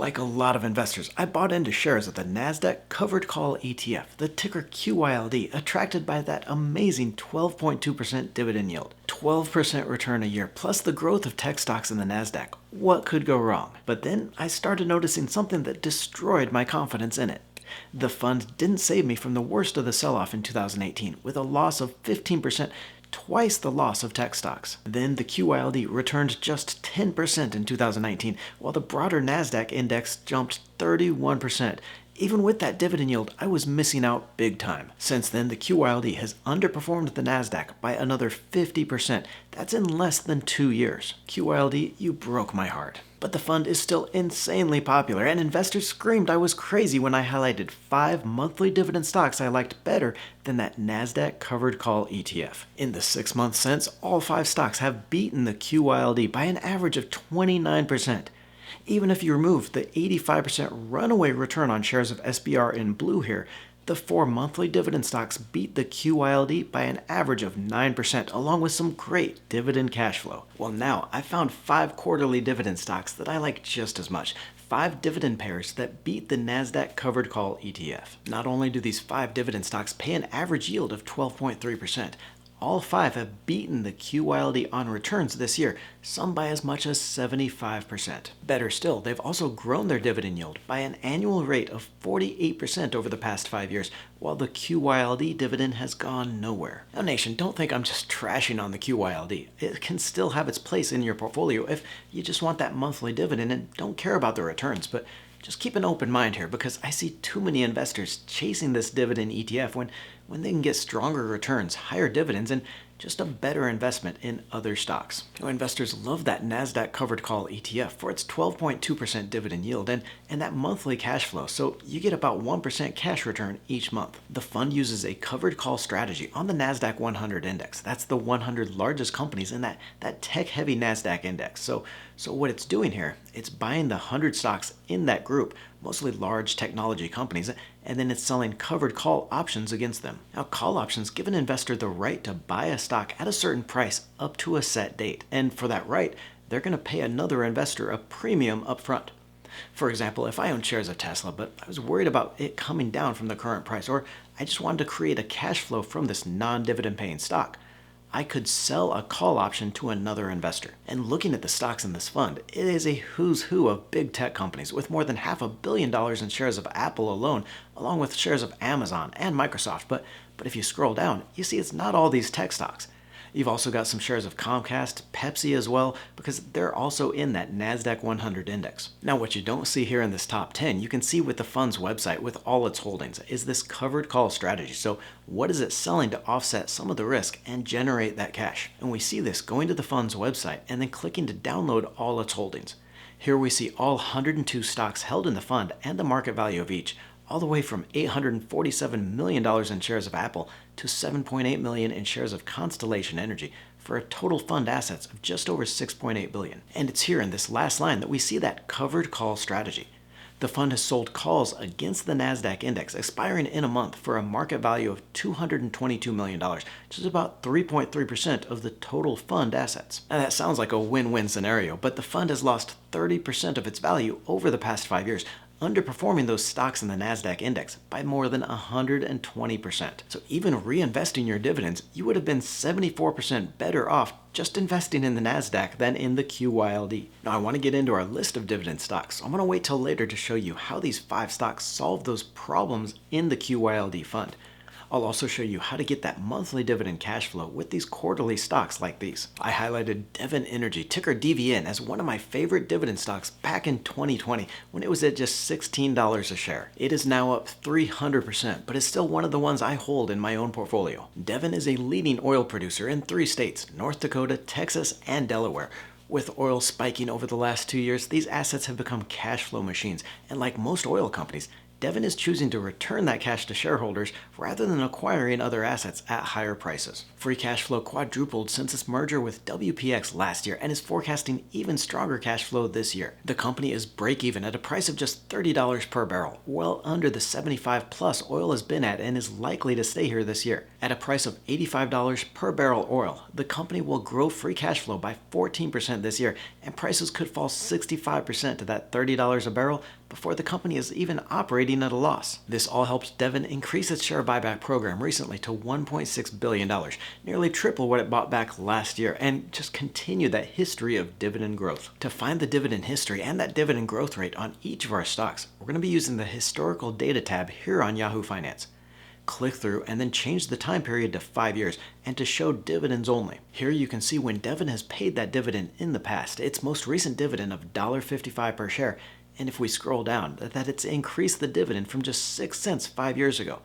Like a lot of investors, I bought into shares of the Nasdaq Covered Call ETF, the ticker QYLD, attracted by that amazing 12.2% dividend yield. 12% return a year, plus the growth of tech stocks in the Nasdaq. What could go wrong? But then I started noticing something that destroyed my confidence in it. The fund didn't save me from the worst of the sell-off in 2018, with a loss of 15%, twice the loss of tech stocks. Then the QYLD returned just 10% in 2019, while the broader Nasdaq index jumped 31%. Even with that dividend yield, I was missing out big time. Since then, the QYLD has underperformed the Nasdaq by another 50%. That's in less than 2 years. QYLD, you broke my heart. But the fund is still insanely popular, and investors screamed I was crazy when I highlighted 5 monthly dividend stocks I liked better than that Nasdaq Covered Call ETF. In the 6 months since, all 5 stocks have beaten the QYLD by an average of 29%. Even if you remove the 85% runaway return on shares of SBR in blue here, the 4 monthly dividend stocks beat the QYLD by an average of 9%, along with some great dividend cash flow. Well, now I found 5 quarterly dividend stocks that I like just as much. 5 dividend pairs that beat the Nasdaq Covered Call ETF. Not only do these 5 dividend stocks pay an average yield of 12.3%, all 5 have beaten the QYLD on returns this year, some by as much as 75%. Better still, they've also grown their dividend yield by an annual rate of 48% over the past 5 years, while the QYLD dividend has gone nowhere. Now nation, don't think I'm just trashing on the QYLD. It can still have its place in your portfolio if you just want that monthly dividend and don't care about the returns, but just keep an open mind here, because I see too many investors chasing this dividend ETF when they can get stronger returns, higher dividends, and just a better investment in other stocks. Investors love that Nasdaq Covered Call ETF for its 12.2% dividend yield and that monthly cash flow, so you get about 1% cash return each month. The fund uses a covered call strategy on the Nasdaq 100 index. That's the 100 largest companies in that tech-heavy Nasdaq index. So what it's doing here, it's buying the 100 stocks in that group, mostly large technology companies, and then it's selling covered call options against them. Now, call options give an investor the right to buy a stock at a certain price up to a set date, and for that right, they're going to pay another investor a premium up front. For example, if I own shares of Tesla, but I was worried about it coming down from the current price, or I just wanted to create a cash flow from this non-dividend paying stock, I could sell a call option to another investor. And looking at the stocks in this fund, it is a who's who of big tech companies, with more than $500 million in shares of Apple alone, along with shares of Amazon and Microsoft. But if you scroll down, you see it's not all these tech stocks. You've also got some shares of Comcast, Pepsi as well, because they're also in that Nasdaq 100 index. Now, what you don't see here in this top 10, you can see with the fund's website with all its holdings, is this covered call strategy. So what is it selling to offset some of the risk and generate that cash? And we see this going to the fund's website and then clicking to download all its holdings. Here we see all 102 stocks held in the fund and the market value of each, all the way from $847 million in shares of Apple to $7.8 million in shares of Constellation Energy, for a total fund assets of just over $6.8 billion. And it's here in this last line that we see that covered call strategy. The fund has sold calls against the Nasdaq index expiring in a month for a market value of $222 million, which is about 3.3% of the total fund assets. Now that sounds like a win-win scenario, but the fund has lost 30% of its value over the past 5 years, underperforming those stocks in the Nasdaq index by more than 120%. So even reinvesting your dividends, you would have been 74% better off just investing in the Nasdaq than in the QYLD. Now I want to get into our list of dividend stocks, so I'm going to wait till later to show you how these 5 stocks solve those problems in the QYLD fund. I'll also show you how to get that monthly dividend cash flow with these quarterly stocks like these. I highlighted Devin Energy, ticker DVN, as one of my favorite dividend stocks back in 2020 when it was at just $16 a share. It is now up 300%, but is still one of the ones I hold in my own portfolio. Devin is a leading oil producer in 3 states, North Dakota, Texas, and Delaware. With oil spiking over the last 2 years, these assets have become cash flow machines, and like most oil companies, Devin is choosing to return that cash to shareholders rather than acquiring other assets at higher prices. Free cash flow quadrupled since its merger with WPX last year and is forecasting even stronger cash flow this year. The company is break-even at a price of just $30 per barrel, well under the 75 plus oil has been at and is likely to stay here this year. At a price of $85 per barrel oil, the company will grow free cash flow by 14% this year, and prices could fall 65% to that $30 a barrel before the company is even operating at a loss. This all helped Devin increase its share buyback program recently to $1.6 billion, nearly triple what it bought back last year, and just continue that history of dividend growth. To find the dividend history and that dividend growth rate on each of our stocks, we're going to be using the historical data tab here on Yahoo Finance. Click through and then change the time period to 5 years and to show dividends only. Here you can see when Devin has paid that dividend in the past, its most recent dividend of $1.55 per share, and if we scroll down, that it's increased the dividend from just 6 cents 5 years ago.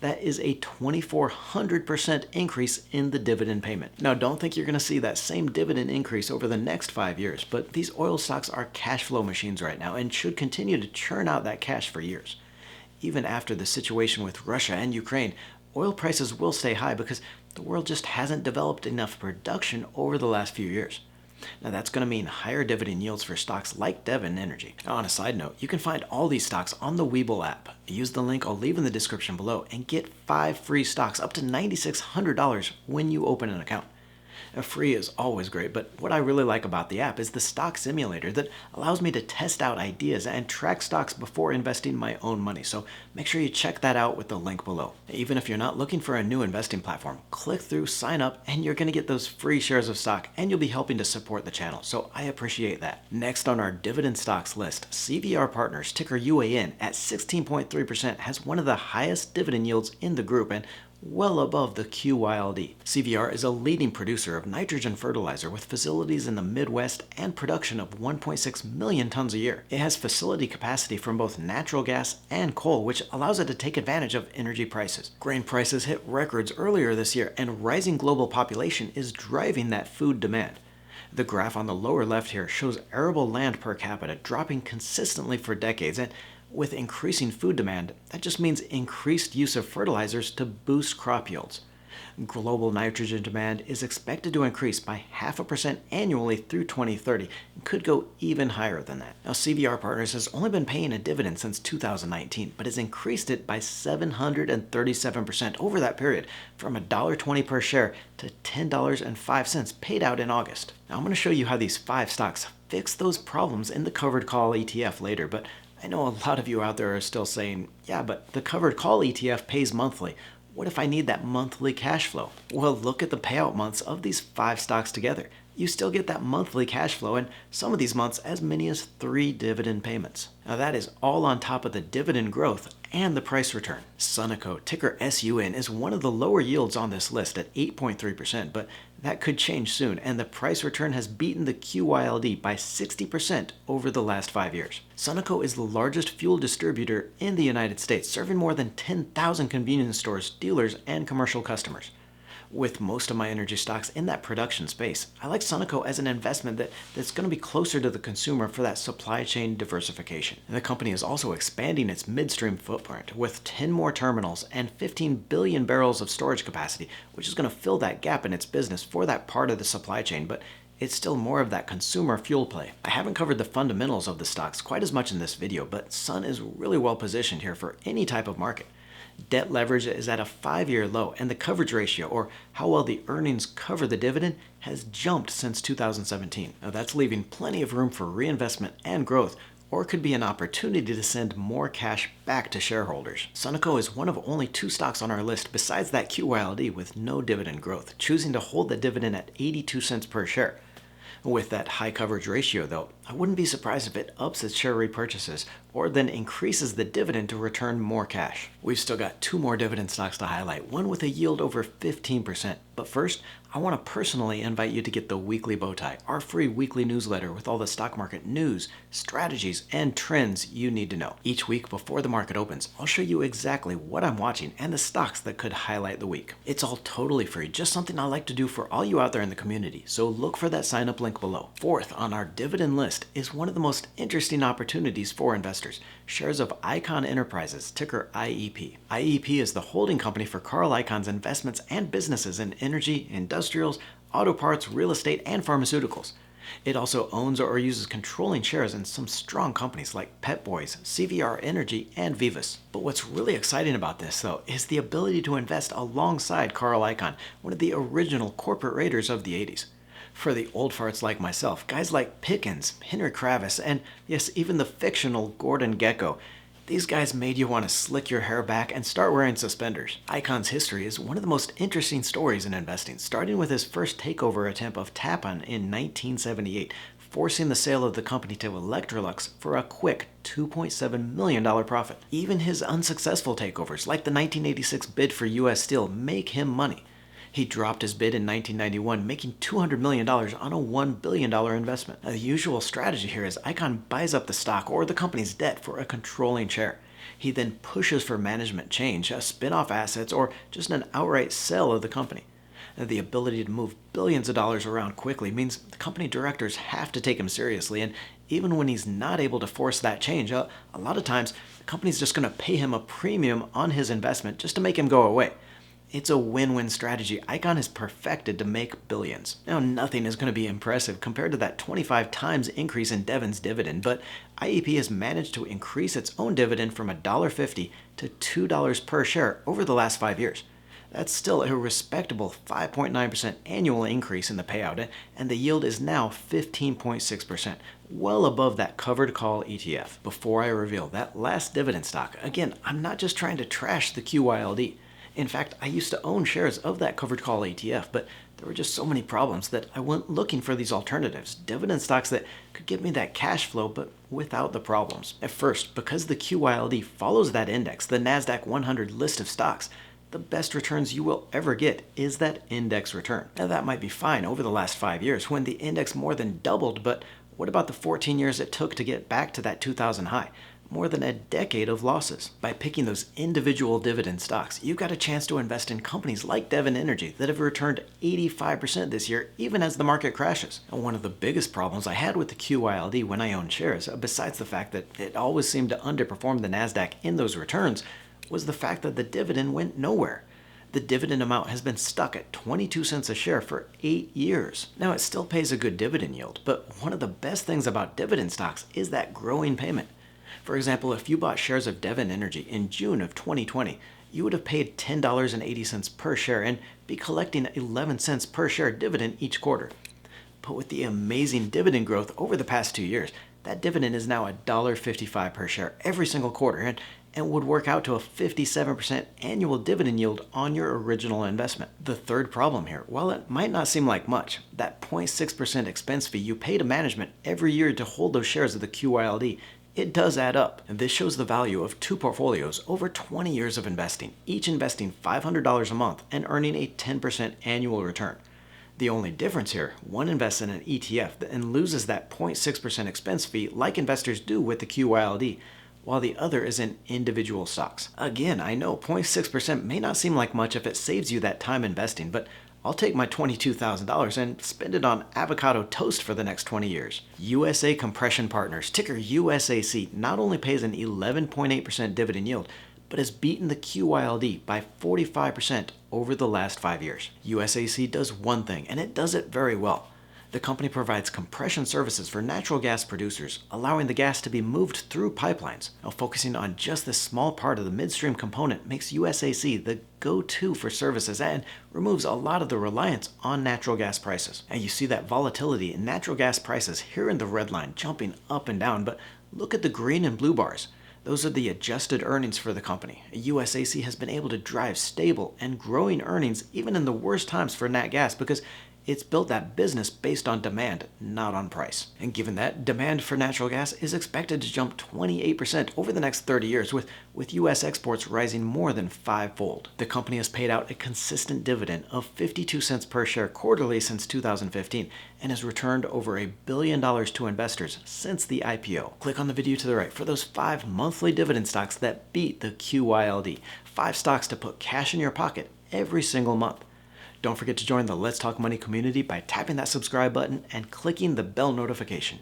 That is a 2,400% increase in the dividend payment. Now, don't think you're going to see that same dividend increase over the next 5 years, but these oil stocks are cash flow machines right now and should continue to churn out that cash for years. Even after the situation with Russia and Ukraine, oil prices will stay high because the world just hasn't developed enough production over the last few years. Now that's going to mean higher dividend yields for stocks like Devin Energy. Now, on a side note, you can find all these stocks on the Webull app. Use the link I'll leave in the description below and get 5 free stocks up to $9,600 when you open an account. Free is always great, but what I really like about the app is the stock simulator that allows me to test out ideas and track stocks before investing my own money, so make sure you check that out with the link below. Even if you're not looking for a new investing platform, click through, sign up, and you're going to get those free shares of stock, and you'll be helping to support the channel, so I appreciate that. Next on our dividend stocks list, Cbr Partners, ticker UAN, at 16.3% has one of the highest dividend yields in the group and well above the QYLD. CBR is a leading producer of nitrogen fertilizer with facilities in the Midwest and production of 1.6 million tons a year. It has facility capacity from both natural gas and coal, which allows it to take advantage of energy prices. Grain prices hit records earlier this year, and rising global population is driving that food demand. The graph on the lower left here shows arable land per capita dropping consistently for decades, and with increasing food demand, that just means increased use of fertilizers to boost crop yields. Global nitrogen demand is expected to increase by 0.5% annually through 2030 and could go even higher than that. Now, CBR Partners has only been paying a dividend since 2019, but has increased it by 737% over that period, from $1.20 per share to $10.05 paid out in August. Now, I'm going to show you how these 5 stocks fix those problems in the Covered Call ETF later, but I know a lot of you out there are still saying, yeah, but the Covered Call ETF pays monthly. What if I need that monthly cash flow? Well, look at the payout months of these 5 stocks together. You still get that monthly cash flow, and some of these months as many as 3 dividend payments. Now that is all on top of the dividend growth and the price return. Sunoco, ticker SUN, is one of the lower yields on this list at 8.3%, but that could change soon, and the price return has beaten the QYLD by 60% over the last 5 years. Sunoco is the largest fuel distributor in the United States, serving more than 10,000 convenience stores, dealers, and commercial customers. With most of my energy stocks in that production space, I like Sunoco as an investment that's going to be closer to the consumer for that supply chain diversification. And the company is also expanding its midstream footprint with 10 more terminals and 15 billion barrels of storage capacity, which is going to fill that gap in its business for that part of the supply chain, but it's still more of that consumer fuel play. I haven't covered the fundamentals of the stocks quite as much in this video, but Sun is really well positioned here for any type of market. Debt leverage is at a 5-year low, and the coverage ratio, or how well the earnings cover the dividend, has jumped since 2017. Now that's leaving plenty of room for reinvestment and growth, or could be an opportunity to send more cash back to shareholders. Sunoco is one of only 2 stocks on our list besides that QYLD with no dividend growth, choosing to hold the dividend at 82 cents per share. With that high coverage ratio, though, I wouldn't be surprised if it ups its share repurchases or then increases the dividend to return more cash. We've still got 2 more dividend stocks to highlight, one with a yield over 15%, But first, I want to personally invite you to get the Weekly Bowtie, our free weekly newsletter with all the stock market news, strategies, and trends you need to know. Each week before the market opens, I'll show you exactly what I'm watching and the stocks that could highlight the week. It's all totally free, just something I like to do for all you out there in the community, so look for that sign up link below. Fourth on our dividend list is one of the most interesting opportunities for investors, shares of Icahn Enterprises, ticker IEP. IEP is the holding company for Carl Icahn's investments and businesses in energy, industrials, auto parts, real estate, and pharmaceuticals. It also owns or uses controlling shares in some strong companies like Pet Boys, CVR Energy, and Vivus. But what's really exciting about this, though, is the ability to invest alongside Carl Icahn, one of the original corporate raiders of the 80s. For the old farts like myself, guys like Pickens, Henry Kravis, and yes, even the fictional Gordon Gekko, these guys made you want to slick your hair back and start wearing suspenders. Icahn's history is one of the most interesting stories in investing, starting with his first takeover attempt of Tappan in 1978, forcing the sale of the company to Electrolux for a quick $2.7 million profit. Even his unsuccessful takeovers, like the 1986 bid for U.S. Steel, make him money. He dropped his bid in 1991, making $200 million on a $1 billion investment. Now, the usual strategy here is Icahn buys up the stock or the company's debt for a controlling share. He then pushes for management change, spin-off assets, or just an outright sale of the company. Now, the ability to move billions of dollars around quickly means the company directors have to take him seriously, and even when he's not able to force that change, a lot of times the company's just going to pay him a premium on his investment just to make him go away. It's a win-win strategy Icahn has perfected to make billions. Now, nothing is going to be impressive compared to that 25 times increase in Devin's dividend, but IEP has managed to increase its own dividend from $1.50 to $2 per share over the last 5 years. That's still a respectable 5.9% annual increase in the payout, and the yield is now 15.6%, well above that covered call ETF. Before I reveal that last dividend stock, again, I'm not just trying to trash the QYLD. In fact, I used to own shares of that covered call ETF, but there were just so many problems that I went looking for these alternatives, dividend stocks that could give me that cash flow but without the problems. At first, because the QYLD follows that index, the Nasdaq 100 list of stocks, the best returns you will ever get is that index return. Now, that might be fine over the last 5 years when the index more than doubled, but what about the 14 years it took to get back to that 2000 high? More than a decade of losses. By picking those individual dividend stocks, you've got a chance to invest in companies like Devin Energy that have returned 85% this year, even as the market crashes. And one of the biggest problems I had with the QYLD when I owned shares, besides the fact that it always seemed to underperform the Nasdaq in those returns, was the fact that the dividend went nowhere. The dividend amount has been stuck at 22 cents a share for 8 years. Now, it still pays a good dividend yield, but one of the best things about dividend stocks is that growing payment. For example, if you bought shares of Devin Energy in June of 2020, you would have paid $10.80 per share and be collecting 11 cents per share dividend each quarter. But with the amazing dividend growth over the past 2 years, that dividend is now $1.55 per share every single quarter and would work out to a 57% annual dividend yield on your original investment. The third problem here, while it might not seem like much, that 0.6% expense fee you pay to management every year to hold those shares of the QYLD, it does add up, and this shows the value of two portfolios over 20 years of investing, each investing $500 a month and earning a 10% annual return. The only difference here, one invests in an ETF and loses that 0.6% expense fee like investors do with the QYLD, while the other is in individual stocks. Again, I know 0.6% may not seem like much if it saves you that time investing, but I'll take my $22,000 and spend it on avocado toast for the next 20 years. USA Compression Partners, ticker USAC, not only pays an 11.8% dividend yield, but has beaten the QYLD by 45% over the last 5 years. USAC does one thing, and it does it very well. The company provides compression services for natural gas producers, allowing the gas to be moved through pipelines. Now, focusing on just this small part of the midstream component makes USAC the go-to for services and removes a lot of the reliance on natural gas prices. And you see that volatility in natural gas prices here in the red line jumping up and down, but look at the green and blue bars. Those are the adjusted earnings for the company. USAC has been able to drive stable and growing earnings even in the worst times for nat gas because It's built that business based on demand, not on price. And given that, demand for natural gas is expected to jump 28% over the next 30 years, with U.S. exports rising more than fivefold. The company has paid out a consistent dividend of 52 cents per share quarterly since 2015 and has returned over $1 billion to investors since the IPO. Click on the video to the right for those 5 monthly dividend stocks that beat the QYLD. 5 stocks to put cash in your pocket every single month. Don't forget to join the Let's Talk Money community by tapping that subscribe button and clicking the bell notification.